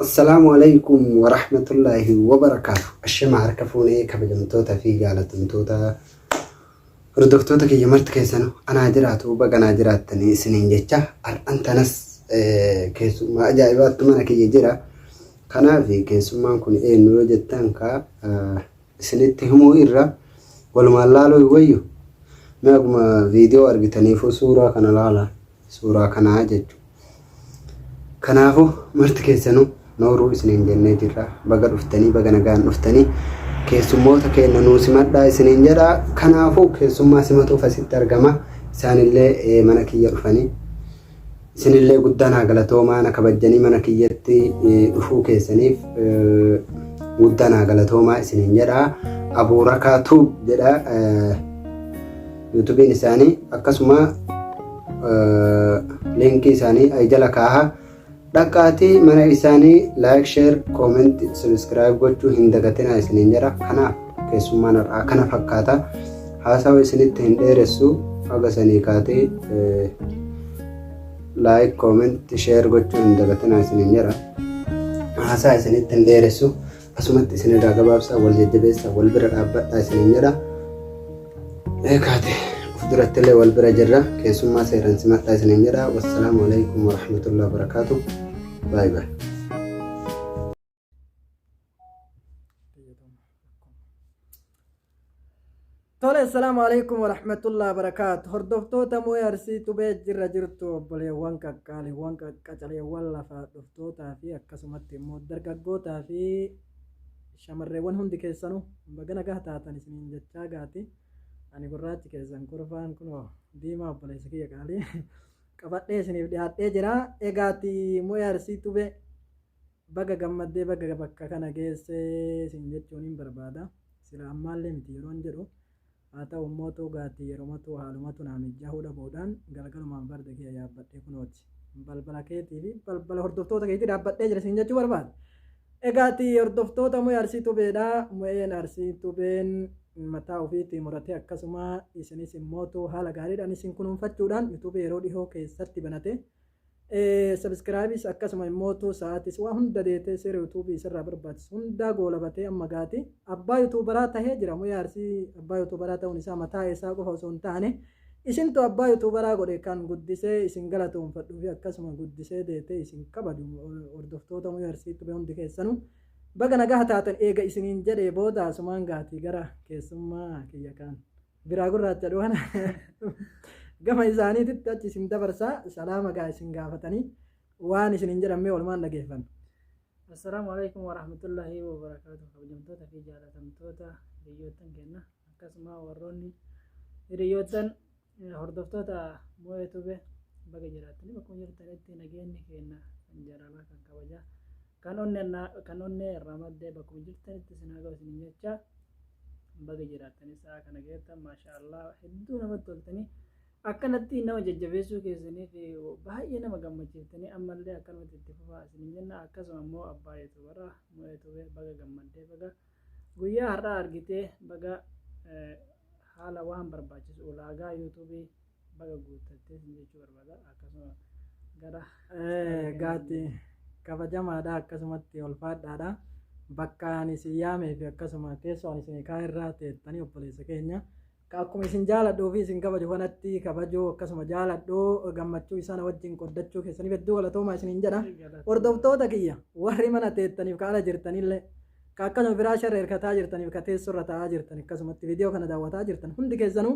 السلام عليكم ورحمة الله وبركاته. الشمع عركفوني كبجمتوتا في جالتمتوتا ردكتوتا كي جمرت كيسانو أنا جراتو بقى أنا جراتني سنين جتة أنت ناس كيسو ما أجايبات منا كي جرا كنا في كيسو ما نكون نو جتان كا سنتي همو إرّا ولما لالو يويو ما أقوم فيديو أرجتني فو صورة كنا لالا صورة كنا عجج كنافو مرت كيسانو نورو سنين جنة جرا بقى رفتني بقى نجان رفتني keessummoota keenya nuu simadhaa isiniin jedha. Kanaafuu keessummaa simatu fasitti argama. Isaanillee mana kiyya dhufanii isinillee guddaan haa galatoomaa na kabajanii mana kiyyatti dhufuu keessaniif guddaan haa galatoomaa isiniin jedha. Abuurakaa tuub jedha yuutuubiin isaanii akkasuma liinkii isaanii jala kaaha. Dhaqaatii mana isaanii like, share, comment, subscribe gochuu hin dagatinaa isiniin jedha. Kanaaf keessummaan har'aa kana fakkaata. Haasawa isinitti hin dheeressu haga sanii kaatee like, comment, share gochuu hin dagatinaa isiniin jedha. Haasawa isinitti hin dheeressu asumatti isinirraa gabaabsaa wal jajjabeessaa wal bira dhaabbadhaa isiniin jedha. Kaatee durattillee wal bira jirra keessummaa seeran simadhaa isiniin jedha. Wassalaamu alaikum warahmatullahi wabarakatuh. Bye bye. Tole assalamu alaikum warahmatullahi wabarakatuh. Hordoftoota mooyarsi tubee jirra jirtu obboleewwan qaqqaaliiwwan qaqqacaleewwan lafaa dhuftootaa fi akkasumatti immoo dargaggootaa fi shamarreewwan hundi keessanuu baga nagaa taatan isiniin jechaa gaati. Ani gurraachi keessan kurfaan kunoo diimaa obboleessa kiyya qaalii qabadhee isiniif dhiyaadhee jira. Egaati mooyarsi tubee baga gammaddee baga bakka kana geessee isin jechuun hin barbaada. Sila ammaallee miti yeroon jedhu haa ta'u immoo gaati yeromatu haalumatu naamijaa dhabuudhaan galgalumaan farda kiyya yaabbadhee kunooti balbala keetii fi balbala hordoftoota keetii dhaabbadhee jira isin jechuu barbaada. Egaati hordoftoota mooyarsi tubeedha. Moo'een arsii tubeen mataa ofiitti muratee akkasuma isinis immoo haala gaariidhaan isin kunuunfachuudhaan YouTube yeroo dhihoo keessatti banate subscribes akkasuma immoo sa'aatis waa hunda deetee seera YouTube isarraa barbaachisu hundaa goolabatee amma gaati abbaa YouTuberaa tahee jira. Mooyarsi abbaa YouTuberaa ta'uun isaa mataa isaa qofa osoo hin taane isintu abbaa YouTuberaa godhe kan guddisee isin galatoomfadhuu fi akkasuma guddisee deetee isin kabaju hordoftoota mooyarsi tubee hundi keessanuu baga nagaa taatan eega isiniin jedhee booda asumaan gaatii gara keessummaa kiyya kaan biraa gurraacha dhuwana gama isaaniititti achi isin dabarsaa salaama gaa isin gaafatanii waan isiniin jedhamee walumaan dhageeffanna. Assalaamu alaikum warahmatullahi wabarakatuh. Kabajamtoota fi jaalatamtoota hiriyoottan kenna akkasuma warroonni hiriyoottan hordoftoota moo'ee tubee baga jiraatanii bakkuma jirtanitti nageenyi kenna kan jaalalaa kan kabajaa kan onnee irraa maddee bakkuma jirtanitti isin haa ga'u isin jecha baga jiraatanii sa'a kana geettan maashaallah hedduu namatti toltanii akkanatti nama jajjabeessuu keessanii fi baay'ee nama gammachiiftanii ammallee akkanumatti itti fufaa isin jenna. Akkasuma immoo abbaa YouTuberaa moo'ee tubee baga gammaddee baga guyyaa har'aa argitee baga haala waan barbaachisu ulaagaa YouTube baga guuttattee isin jechuu barbaada. Akkasuma gara gaati kabajamaadha akkasumatti ulfaadhaadha. Bakka ani isin yaamee fi akkasuma teessoo ani isin kaa irraa teettanii obboleessa keenya akkuma isin jaaladhuu fi isin kabaju kanatti kabajuu akkasuma jaaladhuu gammachuu isaan wajjin qoddachuu keessaniif hedduu galatoomaa isiniin jedha. Hordoftoota kiyya warri mana teettaniif kaala jirtanillee ka akkasuma firaasha irra hirkataa jirtaniif ka teessoo irra taa'aa jirtan akkasumatti viidiyoo kana daawwataa jirtan hundi keessanuu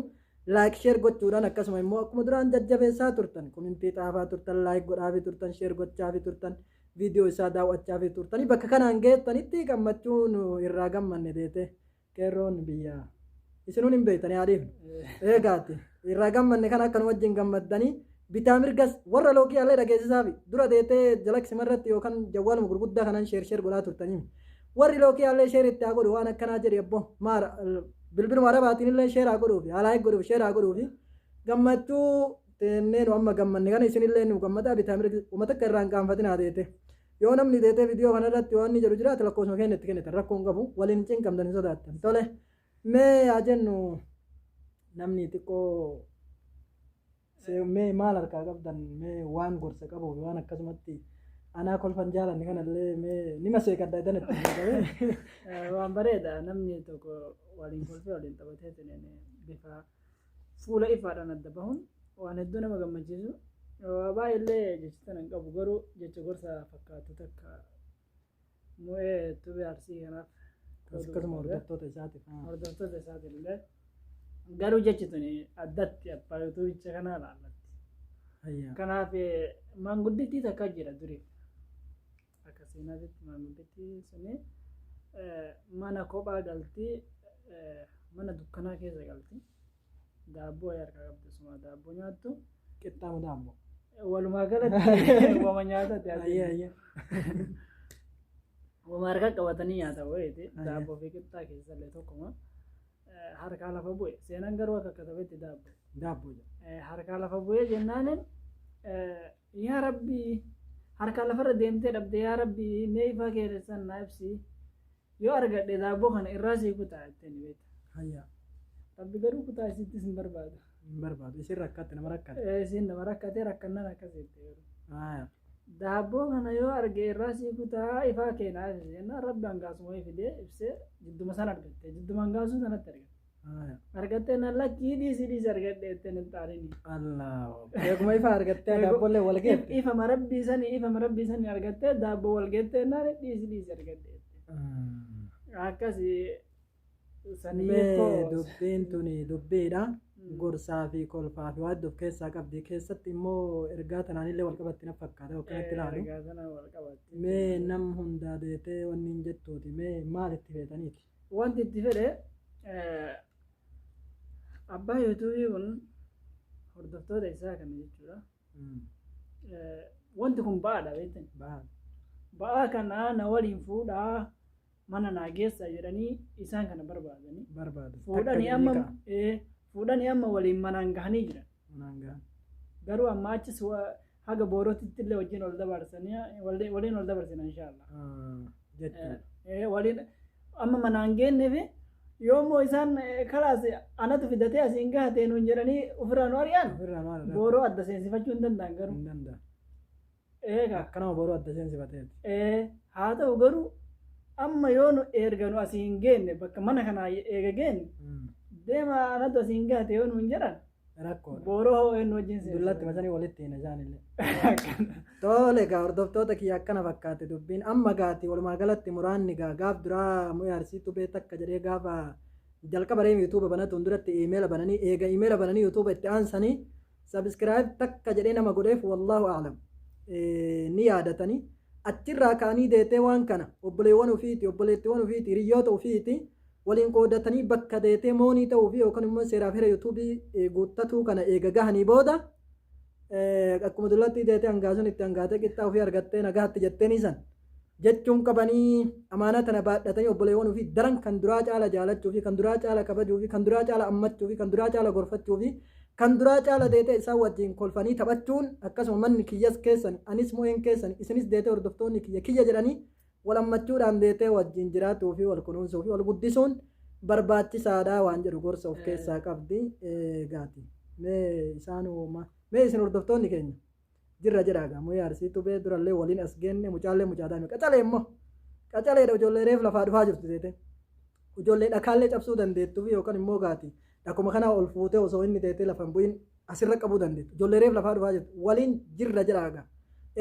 like share gochuudhaan akkasuma immoo akkuma duraan jajjabeessaa turtan kumintii xaafaa turtan like godhaafi turtan share gochaafi turtan viidiyoo isaa daawwachaafi turtanii bakka kanaan geettanitti gammachuun irraa gammanne deete qeerroon biyyaa isinuun hin beektanii adiif eegaati irraa gammanne kan akkan wajjin gammaddanii bitaa mirgas warra lookii allee dhageessisaafi dura deetee jalaqsima irratti yookaan jawwaaluma gurguddaa kanaan sheer godhaa turtanii warri lookii allee sheer itti haa godhu waan akkanaa jedhe abbo maara bilbiluma arabaatiin illee sheer haa godhuufi haalaa godhuuf sheer haa godhuufi gammachuu teennee nu amma gammanne kana isinillee nu gammadaa bitaa mirgas uummata akka irraa hin qaanfatinaa deete yoo namni deetee viidiyoo kanarratti waan inni jedhu jiraate lakkoofsuma keenyatti kennitan rakkoon qabu waliin cinqamtanii sodaattan tole. Mee haa jennu namni xiqqoo mee maal harkaa qabdan mee waan gorsa qabu waan akkasumatti Anaa kolfan jaalanne kanallee mee nima seeqadda idan itti fayyadamee. Waan bareeda namni tokko waliin kolfee waliin taphatee bifa fuula ifaadhaan adda bahuun waan hedduu nama gammachiisu. Baay'illee jecha hin qabu garuu jecha gorsa fakkaatu takka Mo'ee Tubee Arsii kanaaf Akkasuma hordoftoota isaatiif. hordoftoota isaatiin illee garuu jechi tuni addatti abbaa yuutuubicha kanaa laallatti. Kanaaf maanguddittii takka jira duriif akka seenaatti maanguddittii suni mana kophaa galtii mana dukkanaa keessa galtii daabboo harkaa qabdi suma daabboo nyaattu Qixxaamu daabboo. walumaa galatti wama nyaatatti wama harka qabatanii nyaata wayiiti daabboo fi qixxaa keessallee tokkuma harkaa lafa bu'e seenaan garuu akka katabetti Daabboo. harkaa lafa bu'ee jennaanin yaa rabbii harkaa lafarra deemtee dhabde yaa rabbii mee ifaa keessan naa ibsi yoo argadhe daabboo kana irraa sii kutaa ittiin beekta. Rabbi garuu kutaa isittis hin barbaadu. Hin barbaadu isin rakkatte nama rakkate. Isin nama rakkatee rakkannan akkasitti yeroo. Daabboo kana yoo arge irraa sii kutaa ifaa keenaa ibsi jennaan rabbi hangaasuma fidee ibsee jidduma sana argatte jidduma hangaasuu sanatti argatte. Argattee nan lakkii dhiisi argadhe ittiin hin xaarini. Eeguma ifa argattee daabboollee wal geette. Ifama rabbii sanii argattee daabboo wal geettee naan dhiisi argadhe. Akkasii Mee dubbiin tuni dubbiidha. Gorsaa fi kolfaa fi waan of keessaa qabdi. Keessatti immoo ergaa tanaanillee wal qabatti na fakkaata yookaan ilaalu. Mee nam hundaa deetee wanni hin jettuuti. Mee maal itti feetaniiti? Wanti itti fedhe abbaa yuutuubii kun hordoftoota isaa kana jechuudha. Wanti kun ba'aadha beektan. Ba'aa kana na waliin fuudhaa mana naa geessaa jedhanii isaan kana barbaadu. Fuudhanii amma waliin manaan gahanii jiran. Garuu amma achis haga boorootitti illee wajjin waliin ol dabarsina inshaallah. Waliin amma manaan geenneefi yoommoo isaan kalaas anatu fidatee asiin gahatee nuun jedhanii ofirraa nu ari'an booroo adda seensifachuu hin danda'an garuu. Akkanuma booroo adda seensifateeti. Haa ta'u garuu amma yoo nu erga nu asiin geenne bakka mana kanaa eega geenne deema anatu asiin gahate yoo nuun jedhan rakkoodha. Booroo eenyu wajjin seensifatu. Dullatti masanii walitti hin isaanillee. Tole egaa hordoftoota kiyya akkana fakkaate dubbiin amma gaati walumaa galatti muraanni gaaf duraa Mo'ee Arsii Tubee takka jedhee gaafa jalqaba reem yuutuuba banatuun duratti iimeela bananii eega iimeela bananii yuutuuba itti aansanii sabiskiraayib takka jedhee nama godheef wallaahu a'lam ni yaadatanii achirraa kaanii deetee waan kana obboleewwan ofiiti obboleettiiwwan ofiiti hiriyoota ofiiti waliin qoodatanii bakka deetee moonii ta'uu fi yookaan immoo seeraaf hira yuutuubii guuttatuu kana eega gahanii booda akkuma dullatti deetee hangaasuun itti hangaatee qixxaa ofii argattee nagaatti jetteen isan jechuun qabanii amaanaa tana baadhatanii obboleewwan ofii daran kan duraa caala jaalachuu fi kan duraa caala kabajuu fi kan duraa caala ammachuu fi kan duraa caala gorfachuu fi kan duraa caala deetee isaan wajjin kolfanii taphachuun akkasuma manni kiyyas keessan anis Mo'een keessan isinis deetee hordoftoonni kiyya jedhanii wal ammachuudhaan deetee wajjin jiraatuu fi wal kunuunsuu fi wal guddisuun barbaachisaadha waan jedhu gorsa of keessaa qabdi gaati. Mee isin hordoftoonni keenya jirra jedhaagaa Mo'ee Arsii Tubee durallee waliin as geenne mucaallee mucaadhaa qacalee immoo qacaleedha ijoollee reef lafaa dhufaa jirtu deetee ijoollee dhakaallee cabsuu dandeettuu fi yookaan immoo gaati akkuma kanaa ol fuutee osoo inni deetee lafan bu'in asirra qabuu dandeettu ijoollee reef lafaa dhufaa jirtu waliin jirra jedhaagaa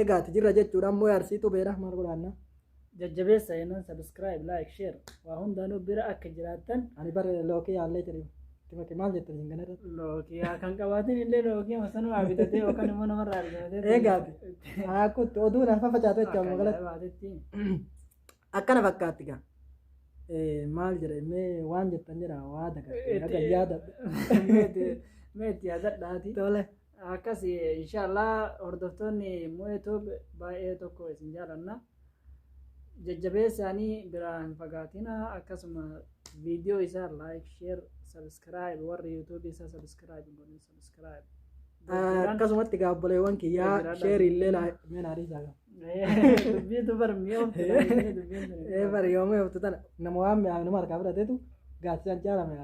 egaati jirra jechuudhaan Mo'ee Arsii Tubeedha maal godhaannaa. Jajjabeessa yennaan subscribe like share waa hundaanuu bira akka jiraattan. Ani bara lookii yaallee jedhee timake maal jettan isin kana irratti. Lookii kan qabaatin illee lookii masanuu bitatee yookaan immoo namarraa argatee. Eegaati. Akkutti oduu naaf facaatee jechuudha magaalatti. Akkana fakkaatti gaa. Maal jedha mee waan jettan jedha waa dagatee yaada. Meetti yaadadhaati. Tole. Akkas inshaallah hordoftoonni Mo'ee Tubee baay'ee tokko isin jaalanna. Jajjabeessaanii biraan hin fagaatina akkasuma viidiyoo isaa like share subscribe warri yuutuubii isaa subscribe godhin subscribe. Akkasumatti gaabboleewwan kiyyaa sheerii illee meenaarii isaa qaba. Dubbiitu barmiyoomtu. Barmiyoomuu yoomtu tana nama waan mi'aawu nama harkaa fudhateetu gaachisaan jaalame.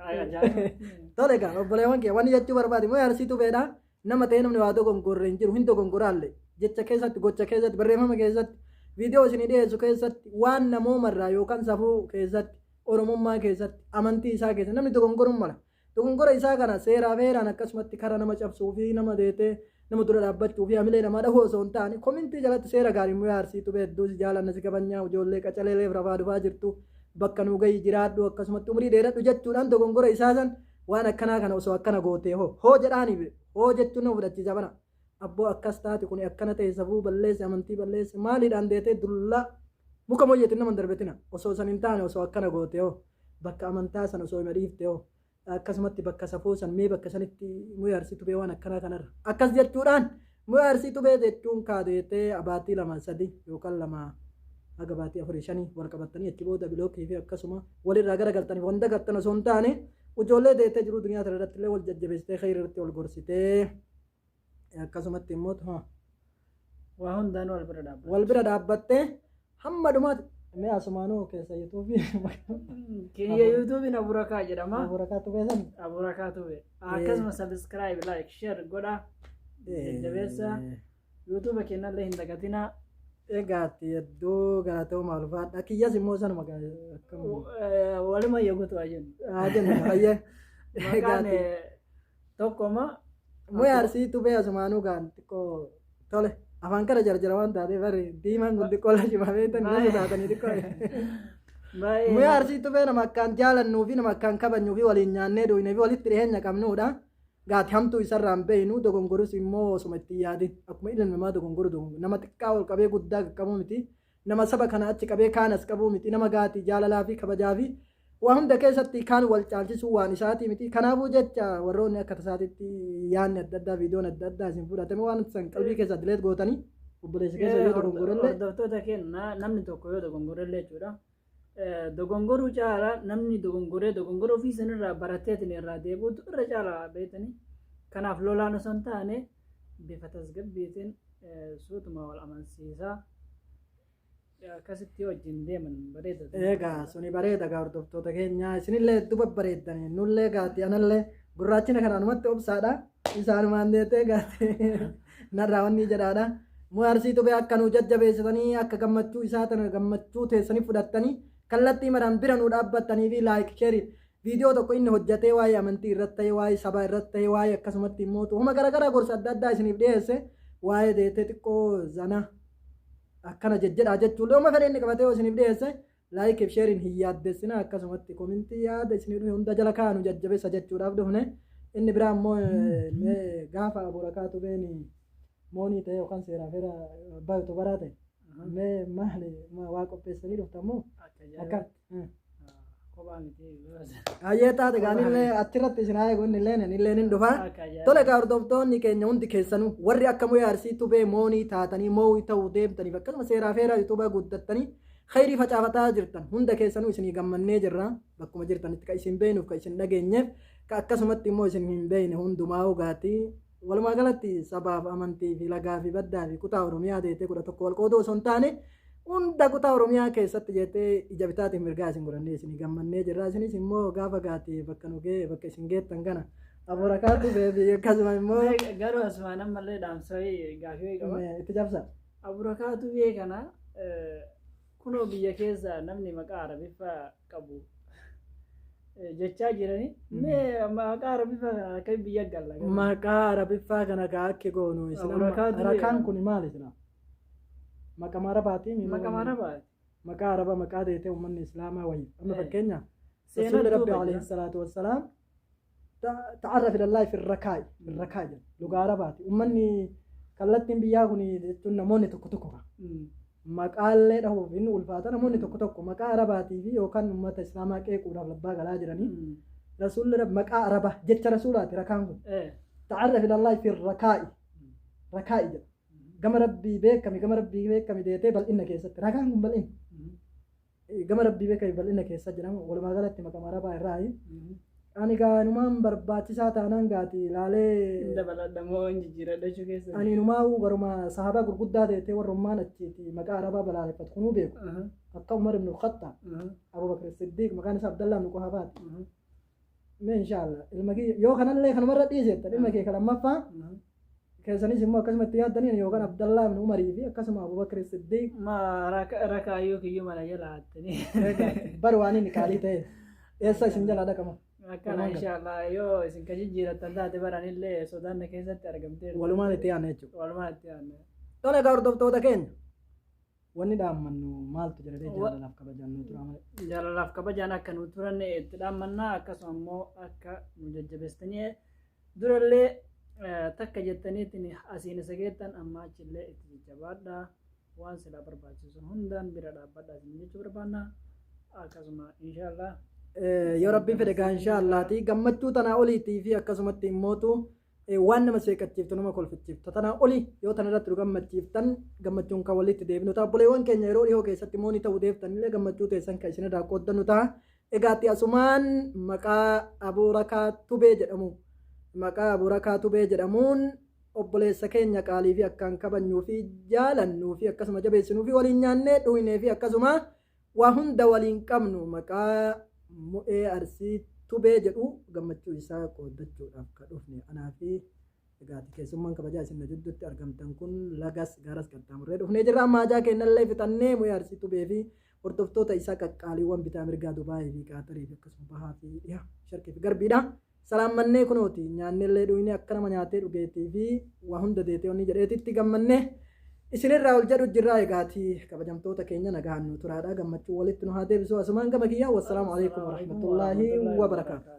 Ajaa'iba. Tole egaa obboleewwan kiyya wanni jechuu barbaade Mo'ee Arsii Tubeedha. nama ta'ee namni waa dogongorre hin jiru hin dogongoraalle jecha keessatti gocha keessatti barreeffama keessatti viidiyoo isinii dhiyeessu keessatti waan namoomarraa yookaan safuu keessatti oromummaa keessatti amantii isaa keessatti namni dogongoruu mala dogongora isaa kana seeraa feeraan akkasumatti karaa nama cabsuu fi nama deetee nama dura dhaabbachuu fi hamilee namaa dhahuu osoo hin taane komintii jalatti seera gaarii muyaa arsiitu beedduu si jaalanna si qabanyaa ijoollee qacaleeleef rafaa dhufaa jirtu bakka nuu gahii jiraadhu akkasumatti umurii dheeradhu jechuudhaan dogongora isaa san waan akkanaa kana osoo akkana gootee hoo jedhaanii hoo jechuun nama fudhachiisa bana abboo akkas taati kun akkana ta'e safuu balleesse amantii balleesse maaliidhaan deetee dullaa muka moyyeetiin nama darbetina osoo san hin taane osoo akkana gootee bakka amantaa san osoo hima dhiifte akkasumatti bakka safuu san mee bakka sanitti muyaa arsiitu bee waan akkanaa kanarra akkas jechuudhaan muyaa arsiitu bee jechuun kaadeetee abaatii 2-3 yookaan 2 haga baatii 4-5 wal qabatanii achi booda bilookii fi akkasuma walirraa garagaltanii wanta gattan osoo hin taane ijoollee deettee jiru duniyaa tana irratti illee wal jajjabeessitee khayri irratti wal gorsitee akkasumatti immoo waa hundaan wal bira dhaabbattee hamma dhumaatti mee asumaanoo keessa yuutuubii kiyya yuutuubiin aburakaa jedhama aburakaa tubee san aburakaa tubee akkasuma subscribe like share godha jajjabeessa yuutuuba kennallee hin dagatinaa egaatti hedduu galatoomaa ulfaadha kiyyas immoo sanuma waluma eegutu jenna fayyee maqaan tokkoma muyaa arsiitu bee asumaanuu gaan xiqqoo tole afaan kana jarjara waan taatee bari diimaan kun xiqqoo lashifamee tan gosa taatanii xiqqoo muyaa arsiitu bee nama akkaan jaalannuu fi nama akkaan kabajnuu fi waliin nyaannee dhuunee fi walitti dhiyeenya qabnuudha gaati hamtuu isarraan beeynu dogongorus immoo osuma itti yaadin akkuma ilma namaa dogongoru nama xiqqaa ol qabee guddaa qaqqabuu miti nama saba kana achi qabee kaanas qabuu miti nama gaati jaalalaa fi kabajaa fi waa hunda keessatti kaan wal caalchisuu waan isaati miti kanaafuu jecha warroonni akka tasaatitti yaanni adda addaa viidiyoon adda addaa isin fudhatame waan san qalbii keessa dileet gootanii obboleessa keessa yoo dogongorellee hordoftoota keenya namni tokko yoo dogongorellee jechuudha dogongoruu caala namni dogongoree ofii sanirraa barateetiin irraa deebi'utu irra caala beekanii kanaaf lolaan osoo hin taane bifa tasgabbiitiin suutuma wal amansiisaa akkasitti wajjin deeman bareeda. Egaa suni bareeda gaa hordoftoota keenya isinillee duba bareedanii nullee gaati anallee gurraachina kanaanumatti obsaadha isaanumaan deetee gaati narraa wanni jedhaadha muyaa arsiitu bee akka nuu jajjabeessitanii akka gammachuu isaa tana gammachuu teessanii fudhattanii kallattii maraan bira nuu dhaabbattanii fi laayik sheerii viidiyoo tokko inni hojjetee waa'ee amantii irratti ta'ee waa'ee sabaa irratti ta'ee waa'ee akkasumatti immoo huma garaagaraa gorsa adda addaa isiniif dhiyeesse waa'ee deetee xiqqoo zana akkana jedhaa jechuudha uma fedhe inni qabatee isiniif dhiyeesse laayikii fi sheeriin hin yaaddessina akkasumatti komintii yaada isinii dhufe hunda jala kaanu jajjabeessa jechuudhaaf dhufne inni biraa immoo gaafa aburakaa beeni moonii ta'e yookaan seeraa feera baay'atu baraa ta'e mee maali waa qopheessanii dhuftamoo akka ayyee taate gaanillee achirratti isin haa eegu innillee hin dhufa tole gaa hordoftoonni keenya hundi keessanuu warri akka muyaa arsiitu bee moonii taatanii moowii ta'uu deemtaniif akkasuma seeraa feeraa yuutuubaa guddattanii khayrii facaafataa jirtan hunda keessanuu isinii gammannee jirra bakkuma jirtanitti ka isin beeynuuf ka isin dhageenyeef ka akkasumatti immoo isin hin beeyne hundumaa hogaatii walumaa galatti sabaaf amantii fi lagaa fi baddaa fi kutaa oromiyaa deetee 11 wal qoodoo osoo hin taane hunda kutaa oromiyaa keessatti jettee ija bitaatiin mirgaa isin godhannee isin gammannee jirra isinis immoo gaafa gaati bakka nu ga'e bakka isin geettan kana aburaakaatu beebi akkasuma immoo garuu asumaan ammallee dhaamsawee gaafii qaba itti cabsa aburaakaatu bee kana kunoo biyya keessa namni maqaa arabiffaa qabu jechaa jiranii mee maqaa arabiffaa kana akka biyya galla maqaa arabiffaa kana kaa akki goonu arakaan kun maali isina maqaa arabaati maqaa araba maqaa deetee uummanni islaamaa wayii amma fakkeenya rasuulli rabbi alayhi salaatu wassalaam ta'arraf ilallahi fi rakaa'i jedha lugaa arabaati uummanni kallattiin biyyaa kun jechuun namoonni tokko tokko maqaallee dhahuuf inni ulfaata namoonni tokko tokko maqaa arabaatii fi yookaan uummata islaamaa qeequudhaaf labbaa galaa jiranii rasuulli rabbi maqaa araba jecha rasuulaati rakaan kun ta'arraf ilallahi fi rakaa'i jedha gama rabbii beekami deetee bal'inna keessatti rakaan kun bal'inna gama rabbii beekami bal'inna keessa jedhamu walumaa galatti maqaa arabaa irraa ani gaanumaan barbaachisaa taanaan gaati ilaalee dabaladhamoo jijjiiradhachuu keessa ani numaa garuma sahabaa gurguddaa deetee warrummaan achiiti maqaa arabaa balaaleffatu kunuu beeku akka Umar ibn Khattab Abubakar Siddiq maqaan isaa Abdallah ibn Quhafaati mee inshallah ilma kee yoo kanallee kanumarra dhiiseetta dhimma kee lammaffaa Keessanis immoo akkasumatti yaaddaniin yookaan Abdallaa ibn Umarii fi akkasuma Abubakar Siddiq Ma rakaayyuu kiyyuu mana jala hattanii. bar waan inni qaalii ta'e eessa isin jalaa dhaqama. Akkana inshaallah yoo isin kashi jirattan taate baranillee sodaanna keessatti argamtee. Walumaan itti yaadne jechuudha. Walumaan itti yaadne. Tole egaa hordoftoota keenya wanni dhaammannu maaltu jedhamee jaalalaaf kabajannu tura malee. Jaalalaaf kabajaan akka nu turan itti dhaammannaa akkasuma immoo akka nu jajjabeessanii durallee takka jettaniitiin asiin isa geettan amma achillee itti jajjabaadhaa waan silaa barbaachisu hundaan bira dhaabbadhaa isin jechuu barbaanna akkasuma inshaallah. Yoo rabbiin fedhe gaa inshaallaati gammachuu tanaa oliitii fi akkasumatti immootu waan nama seeqachiiftu nama kolfichiiftu tanaa oli yoo tana irratti nu gammachiiftan gammachuun kan walitti deebinu ta'a buleewwan keenya yeroo dhihoo keessatti moonii ta'uu deeftanillee gammachuu teessan kan isin irraa qooddannu ta'a egaatti asumaan maqaa Abuurakaa Tubee jedhamu maqaa Abuurakaa Tubee jedhamuun obboleessa keenya qaalii fi akkaan kabajnuu fi jaalannuu fi akkasuma jabeessinuu fi waliin nyaannee dhuynee fi akkasuma waa hunda waliin qabnu maqaa Mu'ee Arsii Tubee jedhu gammachuu isaa qooddachuudhaaf kan dhufne anaa fi egaati keessummaan kabajaa isin jidduutti argamtan kun lagas gaaras qaxxaamurree dhufnee jirra maajaa kennallee fixannee Mu'ee Arsii Tubee fi hordoftoota isaa qaqqaaliiwwan bitaa mirgaa Dubaayii fi Qaatarii fi akkasuma bahaa fi dhiyaa sharkii fi garbiidha salaammannee kunooti nyaannellee dhuyne akka nama nyaatee dhugeetii fi waa hunda deetee onni jedheetitti gammannee isinirraa ol jedhu jirraa egaati kabajamtoota keenya nagaan nu turaadha gammachuu walitti nu haa deebisu asumaan gama kiyyaa wassalaamu alaikum warahmatullaahi wabarakaatu.